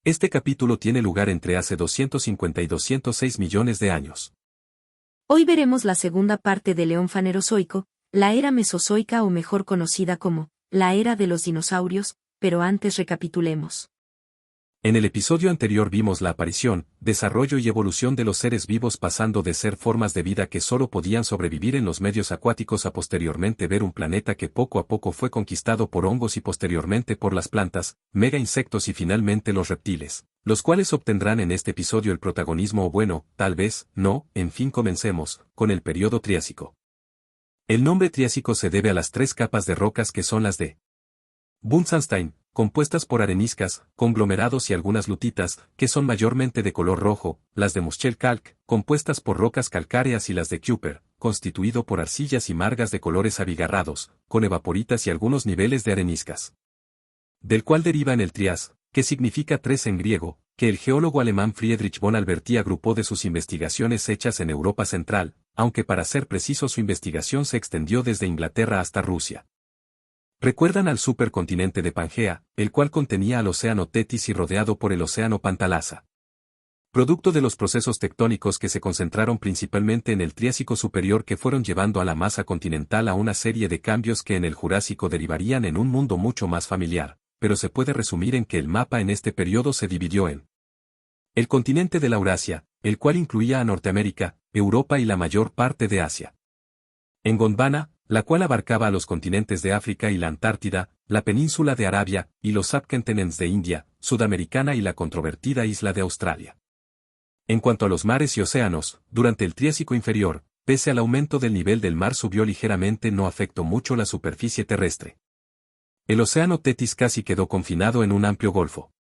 Este capítulo tiene lugar entre hace 250 y 206 millones de años. Hoy veremos la segunda parte del Eón Fanerozoico, la era Mesozoica o mejor conocida como la era de los dinosaurios, pero antes recapitulemos. En el episodio anterior vimos la aparición, desarrollo y evolución de los seres vivos pasando de ser formas de vida que solo podían sobrevivir en los medios acuáticos a posteriormente ver un planeta que poco a poco fue conquistado por hongos y posteriormente por las plantas, mega insectos y finalmente los reptiles, los cuales obtendrán en este episodio el protagonismo o bueno, tal vez, no, en fin comencemos, con el periodo Triásico. El nombre Triásico se debe a las tres capas de rocas que son las de Buntsandstein, compuestas por areniscas, conglomerados y algunas lutitas, que son mayormente de color rojo, las de Muschelkalk, compuestas por rocas calcáreas y las de Kuiper, constituido por arcillas y margas de colores abigarrados, con evaporitas y algunos niveles de areniscas. Del cual deriva en el Trias, que significa tres en griego, que el geólogo alemán Friedrich von Alberti agrupó de sus investigaciones hechas en Europa Central, aunque para ser preciso su investigación se extendió desde Inglaterra hasta Rusia. Recuerdan al supercontinente de Pangea, el cual contenía al océano Tetis y rodeado por el océano Pantalasa. Producto de los procesos tectónicos que se concentraron principalmente en el Triásico superior que fueron llevando a la masa continental a una serie de cambios que en el Jurásico derivarían en un mundo mucho más familiar, pero se puede resumir en que el mapa en este periodo se dividió en el continente de la Eurasia, el cual incluía a Norteamérica, Europa y la mayor parte de Asia. En Gondwana, la cual abarcaba a los continentes de África y la Antártida, la península de Arabia, y los subcontinentes de India, Sudamericana y la controvertida isla de Australia. En cuanto a los mares y océanos, durante el Triásico inferior, pese al aumento del nivel del mar subió ligeramente no afectó mucho la superficie terrestre. El océano Tetis casi quedó confinado en un amplio golfo.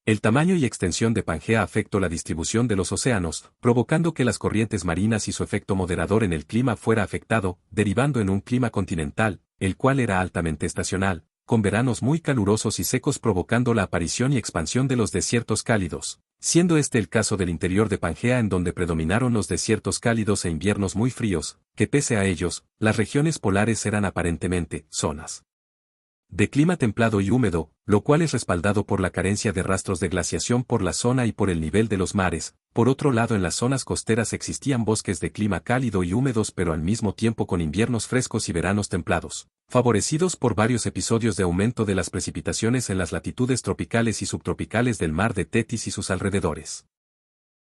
El tamaño y extensión de Pangea afectó la distribución de los océanos, provocando que las corrientes marinas y su efecto moderador en el clima fuera afectado, derivando en un clima continental, el cual era altamente estacional, con veranos muy calurosos y secos provocando la aparición y expansión de los desiertos cálidos, siendo este el caso del interior de Pangea en donde predominaron los desiertos cálidos e inviernos muy fríos, que pese a ellos, las regiones polares eran aparentemente zonas de clima templado y húmedo, lo cual es respaldado por la carencia de rastros de glaciación por la zona y por el nivel de los mares. Por otro lado, en las zonas costeras existían bosques de clima cálido y húmedos pero al mismo tiempo con inviernos frescos y veranos templados, favorecidos por varios episodios de aumento de las precipitaciones en las latitudes tropicales y subtropicales del mar de Tetis y sus alrededores.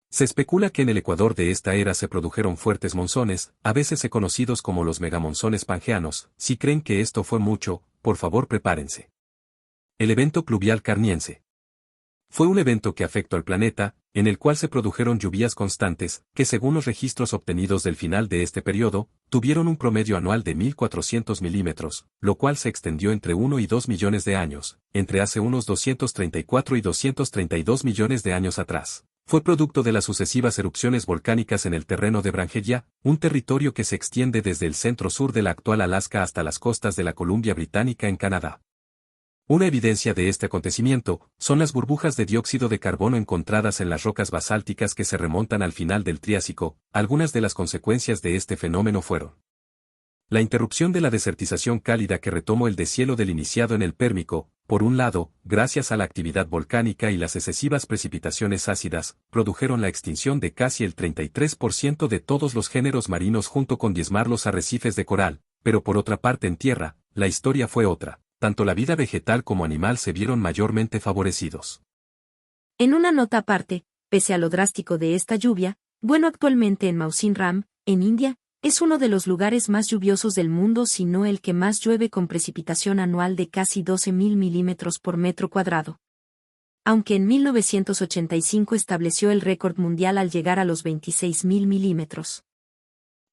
Se especula que en el ecuador de esta era se produjeron fuertes monzones, a veces conocidos como los megamonzones pangeanos. Si creen que esto fue mucho, por favor prepárense. El evento pluvial carniense. Fue un evento que afectó al planeta, en el cual se produjeron lluvias constantes, que según los registros obtenidos del final de este periodo, tuvieron un promedio anual de 1.400 milímetros, lo cual se extendió entre 1 y 2 millones de años, entre hace unos 234 y 232 millones de años atrás. Fue producto de las sucesivas erupciones volcánicas en el terreno de Brangelia, un territorio que se extiende desde el centro-sur de la actual Alaska hasta las costas de la Columbia Británica en Canadá. Una evidencia de este acontecimiento son las burbujas de dióxido de carbono encontradas en las rocas basálticas que se remontan al final del Triásico. Algunas de las consecuencias de este fenómeno fueron la interrupción de la desertización cálida que retomó el deshielo del iniciado en el Pérmico. Por un lado, gracias a la actividad volcánica y las excesivas precipitaciones ácidas, produjeron la extinción de casi el 33% de todos los géneros marinos junto con diezmar los arrecifes de coral, pero por otra parte en tierra, la historia fue otra, tanto la vida vegetal como animal se vieron mayormente favorecidos. En una nota aparte, pese a lo drástico de esta lluvia, bueno actualmente en Mawsyn Ram, en India, es uno de los lugares más lluviosos del mundo si no el que más llueve con precipitación anual de casi 12.000 milímetros por metro cuadrado. Aunque en 1985 estableció el récord mundial al llegar a los 26.000 milímetros.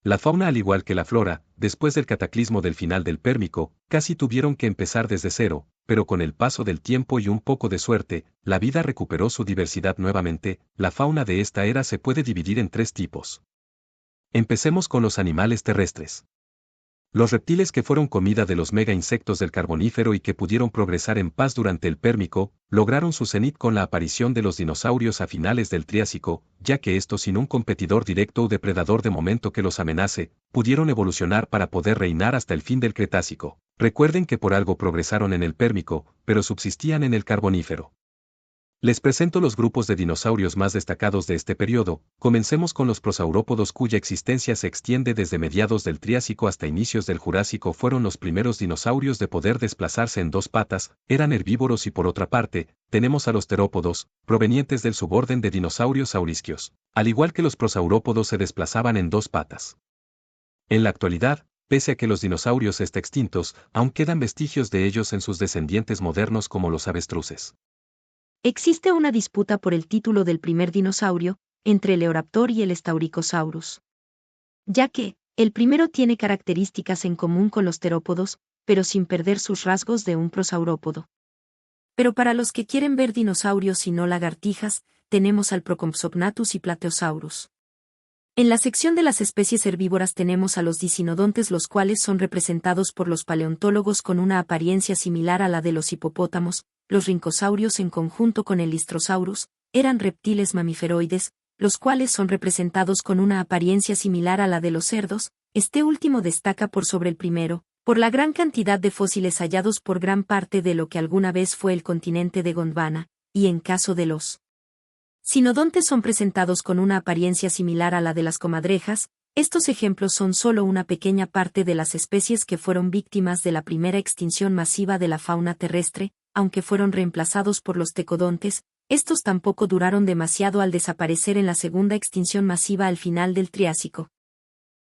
La fauna al igual que la flora, después del cataclismo del final del Pérmico, casi tuvieron que empezar desde cero, pero con el paso del tiempo y un poco de suerte, la vida recuperó su diversidad nuevamente. La fauna de esta era se puede dividir en tres tipos. Empecemos con los animales terrestres. Los reptiles que fueron comida de los mega insectos del Carbonífero y que pudieron progresar en paz durante el Pérmico, lograron su cenit con la aparición de los dinosaurios a finales del Triásico, ya que estos sin un competidor directo o depredador de momento que los amenace, pudieron evolucionar para poder reinar hasta el fin del Cretácico. Recuerden que por algo progresaron en el Pérmico, pero subsistían en el Carbonífero. Les presento los grupos de dinosaurios más destacados de este periodo. Comencemos con los prosaurópodos cuya existencia se extiende desde mediados del Triásico hasta inicios del Jurásico. Fueron los primeros dinosaurios de poder desplazarse en dos patas, eran herbívoros y por otra parte, tenemos a los terópodos, provenientes del suborden de dinosaurios saurisquios. Al igual que los prosaurópodos se desplazaban en dos patas. En la actualidad, pese a que los dinosaurios están extintos, aún quedan vestigios de ellos en sus descendientes modernos como los avestruces. Existe una disputa por el título del primer dinosaurio, entre el Eoraptor y el Staurikosaurus. Ya que, el primero tiene características en común con los terópodos, pero sin perder sus rasgos de un prosaurópodo. Pero para los que quieren ver dinosaurios y no lagartijas, tenemos al Procompsognathus y Plateosaurus. En la sección de las especies herbívoras tenemos a los dicinodontes, los cuales son representados por los paleontólogos con una apariencia similar a la de los hipopótamos. Los rincosaurios en conjunto con el Lystrosaurus, eran reptiles mamiferoides, los cuales son representados con una apariencia similar a la de los cerdos. Este último destaca por sobre el primero, por la gran cantidad de fósiles hallados por gran parte de lo que alguna vez fue el continente de Gondwana, y en caso de los cinodontes son presentados con una apariencia similar a la de las comadrejas. Estos ejemplos son solo una pequeña parte de las especies que fueron víctimas de la primera extinción masiva de la fauna terrestre. Aunque fueron reemplazados por los tecodontes, estos tampoco duraron demasiado al desaparecer en la segunda extinción masiva al final del Triásico.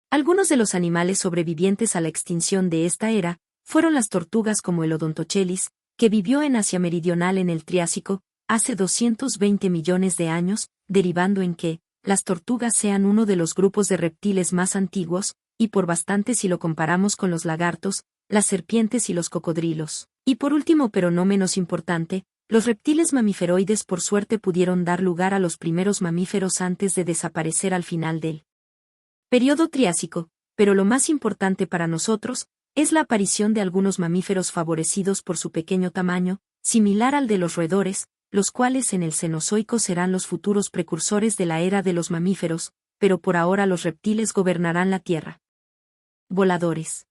Algunos de los animales sobrevivientes a la extinción de esta era fueron las tortugas como el Odontochelis, que vivió en Asia Meridional en el Triásico, hace 220 millones de años, derivando en que las tortugas sean uno de los grupos de reptiles más antiguos, y por bastante si lo comparamos con los lagartos, las serpientes y los cocodrilos. Y por último pero no menos importante, los reptiles mamiferoides por suerte pudieron dar lugar a los primeros mamíferos antes de desaparecer al final del periodo Triásico, pero lo más importante para nosotros, es la aparición de algunos mamíferos favorecidos por su pequeño tamaño, similar al de los roedores, los cuales en el Cenozoico serán los futuros precursores de la era de los mamíferos, pero por ahora los reptiles gobernarán la Tierra. Voladores.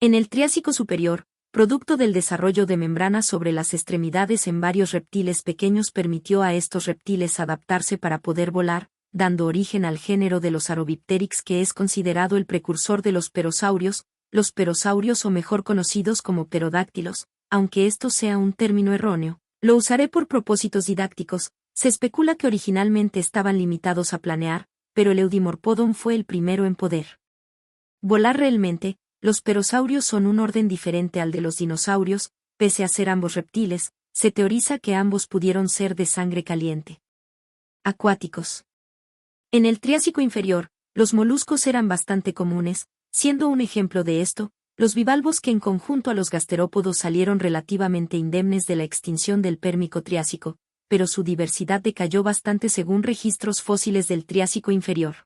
En el Triásico superior, producto del desarrollo de membranas sobre las extremidades en varios reptiles pequeños, permitió a estos reptiles adaptarse para poder volar, dando origen al género de los Arobipteryx, que es considerado el precursor de los perosaurios o mejor conocidos como pterodáctilos, aunque esto sea un término erróneo. Lo usaré por propósitos didácticos. Se especula que originalmente estaban limitados a planear, pero el Eudimorphodon fue el primero en poder volar realmente. Los perosaurios son un orden diferente al de los dinosaurios, pese a ser ambos reptiles, se teoriza que ambos pudieron ser de sangre caliente. Acuáticos. En el Triásico inferior, los moluscos eran bastante comunes, siendo un ejemplo de esto, los bivalvos que en conjunto a los gasterópodos salieron relativamente indemnes de la extinción del Pérmico Triásico, pero su diversidad decayó bastante según registros fósiles del Triásico inferior.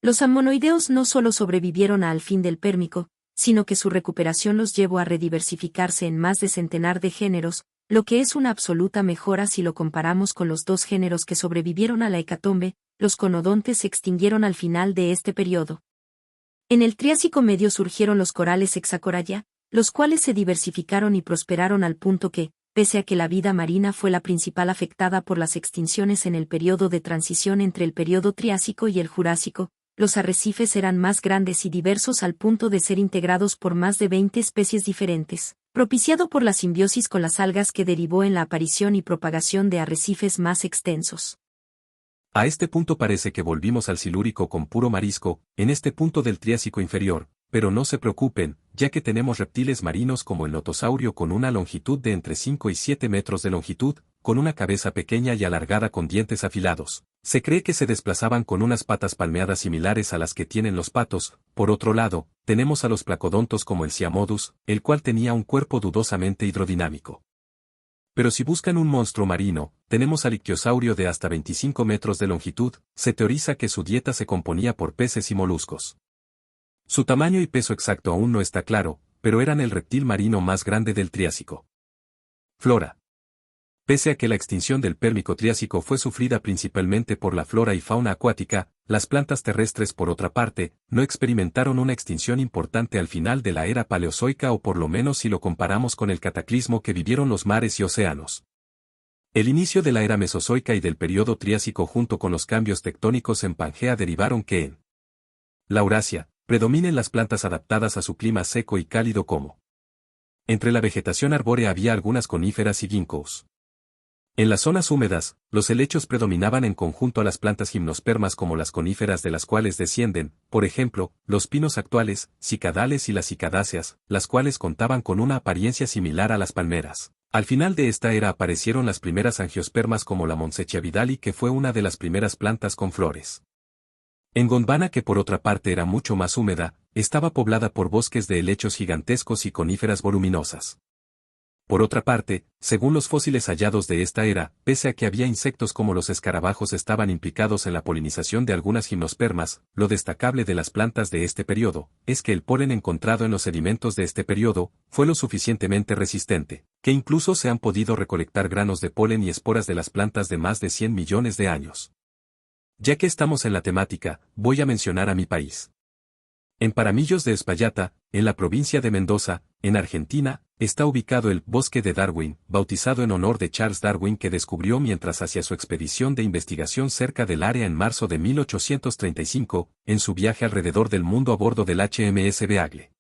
Los ammonoideos no solo sobrevivieron al fin del Pérmico, sino que su recuperación los llevó a rediversificarse en más de centenar de géneros, lo que es una absoluta mejora si lo comparamos con los dos géneros que sobrevivieron a la hecatombe. Los conodontes se extinguieron al final de este periodo. En el Triásico medio surgieron los corales Hexacoralla, los cuales se diversificaron y prosperaron al punto que, pese a que la vida marina fue la principal afectada por las extinciones en el periodo de transición entre el periodo Triásico y el Jurásico, los arrecifes eran más grandes y diversos al punto de ser integrados por más de 20 especies diferentes, propiciado por la simbiosis con las algas que derivó en la aparición y propagación de arrecifes más extensos. A este punto parece que volvimos al Silúrico con puro marisco, en este punto del Triásico inferior, pero no se preocupen, ya que tenemos reptiles marinos como el notosaurio con una longitud de entre 5 y 7 metros de longitud, con una cabeza pequeña y alargada con dientes afilados. Se cree que se desplazaban con unas patas palmeadas similares a las que tienen los patos. Por otro lado, tenemos a los placodontos como el Siamodus, el cual tenía un cuerpo dudosamente hidrodinámico. Pero si buscan un monstruo marino, tenemos al ictiosaurio de hasta 25 metros de longitud. Se teoriza que su dieta se componía por peces y moluscos. Su tamaño y peso exacto aún no está claro, pero eran el reptil marino más grande del Triásico. Flora. Pese a que la extinción del Pérmico Triásico fue sufrida principalmente por la flora y fauna acuática, las plantas terrestres por otra parte, no experimentaron una extinción importante al final de la era paleozoica, o por lo menos si lo comparamos con el cataclismo que vivieron los mares y océanos. El inicio de la era Mesozoica y del periodo Triásico junto con los cambios tectónicos en Pangea derivaron que en la Eurasia predominen las plantas adaptadas a su clima seco y cálido como. Entre la vegetación arbórea había algunas coníferas y ginkgos. En las zonas húmedas, los helechos predominaban en conjunto a las plantas gimnospermas como las coníferas de las cuales descienden, por ejemplo, los pinos actuales, cicadales y las cicadáceas, las cuales contaban con una apariencia similar a las palmeras. Al final de esta era aparecieron las primeras angiospermas como la Montsechia vidali, que fue una de las primeras plantas con flores. En Gondwana, que por otra parte era mucho más húmeda, estaba poblada por bosques de helechos gigantescos y coníferas voluminosas. Por otra parte, según los fósiles hallados de esta era, pese a que había insectos como los escarabajos estaban implicados en la polinización de algunas gimnospermas, lo destacable de las plantas de este periodo, es que el polen encontrado en los sedimentos de este periodo, fue lo suficientemente resistente, que incluso se han podido recolectar granos de polen y esporas de las plantas de más de 100 millones de años. Ya que estamos en la temática, voy a mencionar a mi país. En Paramillos de Espaillata, en la provincia de Mendoza, en Argentina, está ubicado el Bosque de Darwin, bautizado en honor de Charles Darwin, que descubrió mientras hacía su expedición de investigación cerca del área en marzo de 1835, en su viaje alrededor del mundo a bordo del HMS Beagle,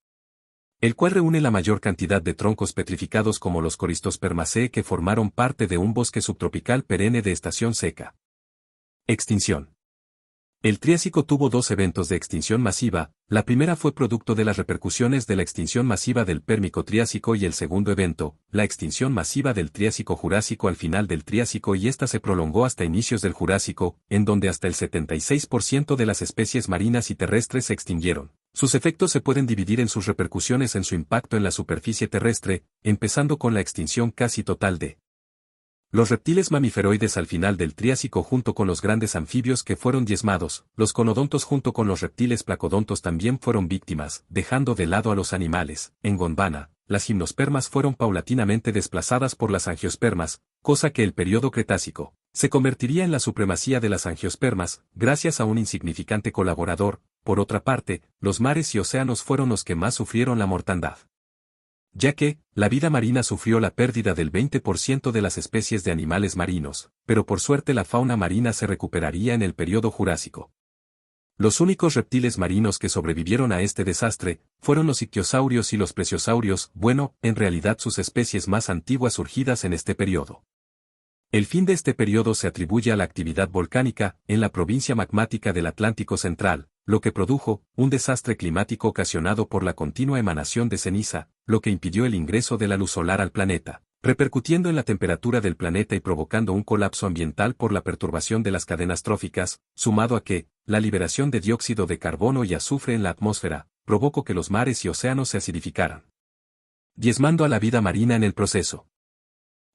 el cual reúne la mayor cantidad de troncos petrificados como los Corystospermaceae que formaron parte de un bosque subtropical perenne de estación seca. Extinción. El Triásico tuvo dos eventos de extinción masiva, la primera fue producto de las repercusiones de la extinción masiva del Pérmico-Triásico y el segundo evento, la extinción masiva del Triásico-Jurásico al final del Triásico, y esta se prolongó hasta inicios del Jurásico, en donde hasta el 76% de las especies marinas y terrestres se extinguieron. Sus efectos se pueden dividir en sus repercusiones en su impacto en la superficie terrestre, empezando con la extinción casi total de los reptiles mamiferoides al final del Triásico junto con los grandes anfibios que fueron diezmados. Los conodontos junto con los reptiles placodontos también fueron víctimas, dejando de lado a los animales. En Gondwana, las gimnospermas fueron paulatinamente desplazadas por las angiospermas, cosa que el periodo Cretácico se convertiría en la supremacía de las angiospermas, gracias a un insignificante colaborador. Por otra parte, los mares y océanos fueron los que más sufrieron la mortandad, ya que, la vida marina sufrió la pérdida del 20% de las especies de animales marinos, pero por suerte la fauna marina se recuperaría en el periodo Jurásico. Los únicos reptiles marinos que sobrevivieron a este desastre, fueron los ictiosaurios y los plesiosaurios, bueno, en realidad sus especies más antiguas surgidas en este periodo. El fin de este periodo se atribuye a la actividad volcánica, en la provincia magmática del Atlántico Central, lo que produjo un desastre climático ocasionado por la continua emanación de ceniza, lo que impidió el ingreso de la luz solar al planeta, repercutiendo en la temperatura del planeta y provocando un colapso ambiental por la perturbación de las cadenas tróficas, sumado a que, la liberación de dióxido de carbono y azufre en la atmósfera, provocó que los mares y océanos se acidificaran, diezmando a la vida marina en el proceso.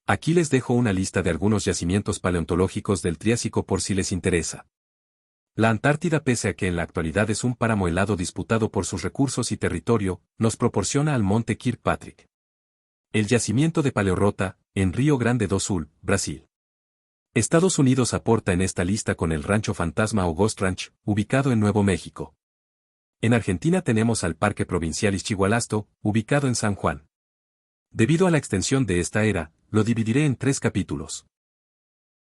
Aquí les dejo una lista de algunos yacimientos paleontológicos del Triásico por si les interesa. La Antártida, pese a que en la actualidad es un páramo helado disputado por sus recursos y territorio, nos proporciona al monte Kirkpatrick. El yacimiento de Paleorrota, en Río Grande do Sul, Brasil. Estados Unidos aporta en esta lista con el Rancho Fantasma o Ghost Ranch, ubicado en Nuevo México. En Argentina tenemos al Parque Provincial Ixchigualasto, ubicado en San Juan. Debido a la extensión de esta era, lo dividiré en 3 capítulos.